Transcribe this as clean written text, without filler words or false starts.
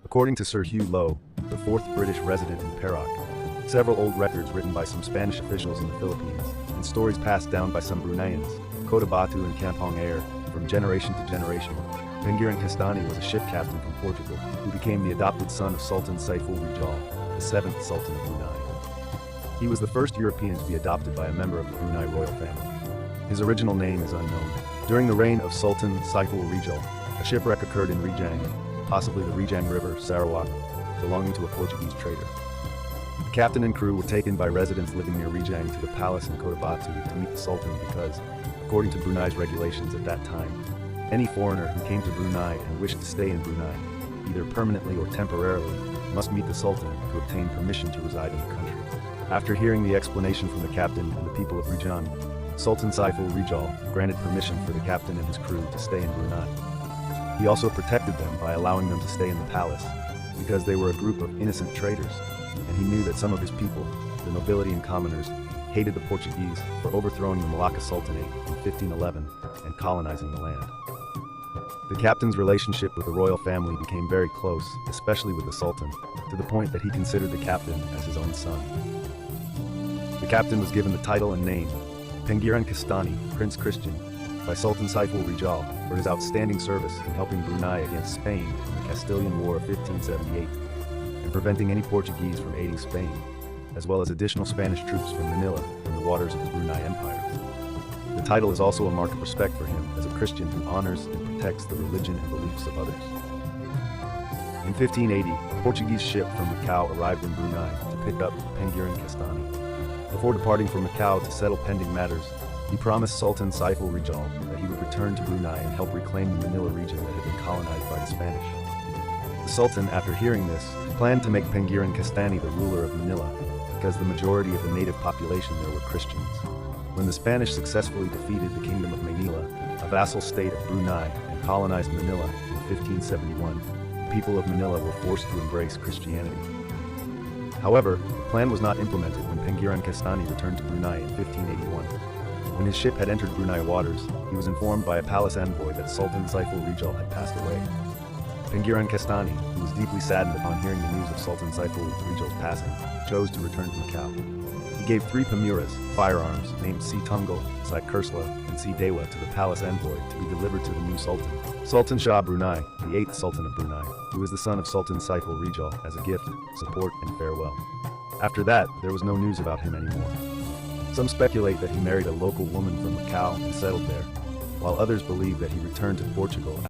According to Sir Hugh Low, the fourth British resident in Perak, several old records written by some Spanish officials in the Philippines, and stories passed down by some Bruneians, Kota Batu and Kampong Air, from generation to generation, Pengiran Kestani was a ship captain from Portugal, who became the adopted son of Sultan Saiful Rijal, the seventh Sultan of Brunei. He was the first European to be adopted by a member of the Brunei royal family. His original name is unknown. During the reign of Sultan Saiful Rijal, a shipwreck occurred in Rijang, possibly the Rijang River, Sarawak, belonging to a Portuguese trader. The captain and crew were taken by residents living near Rijang to the palace in Kota Batu to meet the Sultan because, according to Brunei's regulations at that time, any foreigner who came to Brunei and wished to stay in Brunei, either permanently or temporarily, must meet the Sultan to obtain permission to reside in the country. After hearing the explanation from the captain and the people of Rijang, Sultan Saiful Rijal granted permission for the captain and his crew to stay in Brunei. He also protected them by allowing them to stay in the palace, because they were a group of innocent traders, and he knew that some of his people, the nobility and commoners, hated the Portuguese for overthrowing the Malacca Sultanate in 1511 and colonizing the land. The captain's relationship with the royal family became very close, especially with the Sultan, to the point that he considered the captain as his own son. The captain was given the title and name, Pengiran Kestani, Prince Christian, by Sultan Saiful Rijal for his outstanding service in helping Brunei against Spain in the Castilian War of 1578 and preventing any Portuguese from aiding Spain, as well as additional Spanish troops from Manila in the waters of the Brunei Empire. The title is also a mark of respect for him as a Christian who honors and protects the religion and beliefs of others. In 1580, a Portuguese ship from Macau arrived in Brunei to pick up Pengiran Kestani. Before departing for Macau to settle pending matters, he promised Sultan Saiful Rijal that he would return to Brunei and help reclaim the Manila region that had been colonized by the Spanish. The Sultan, after hearing this, planned to make Pengiran Kestani the ruler of Manila, because the majority of the native population there were Christians. When the Spanish successfully defeated the Kingdom of Manila, a vassal state of Brunei, and colonized Manila in 1571, the people of Manila were forced to embrace Christianity. However, the plan was not implemented when Pengiran Kestani returned to Brunei in 1581. When his ship had entered Brunei waters, he was informed by a palace envoy that Sultan Saiful Rijal had passed away. Pengiran Kestani, who was deeply saddened upon hearing the news of Sultan Saiful Rijal's passing, chose to return to Macau. He gave 3 pamuras, firearms, named Si Tunggal, Si Kursla, and Si Dewa to the palace envoy to be delivered to the new Sultan, Sultan Shah Brunei, the 8th Sultan of Brunei, who was the son of Sultan Saiful Rijal, as a gift, support, and farewell. After that, there was no news about him anymore. Some speculate that he married a local woman from Macau and settled there, while others believe that he returned to Portugal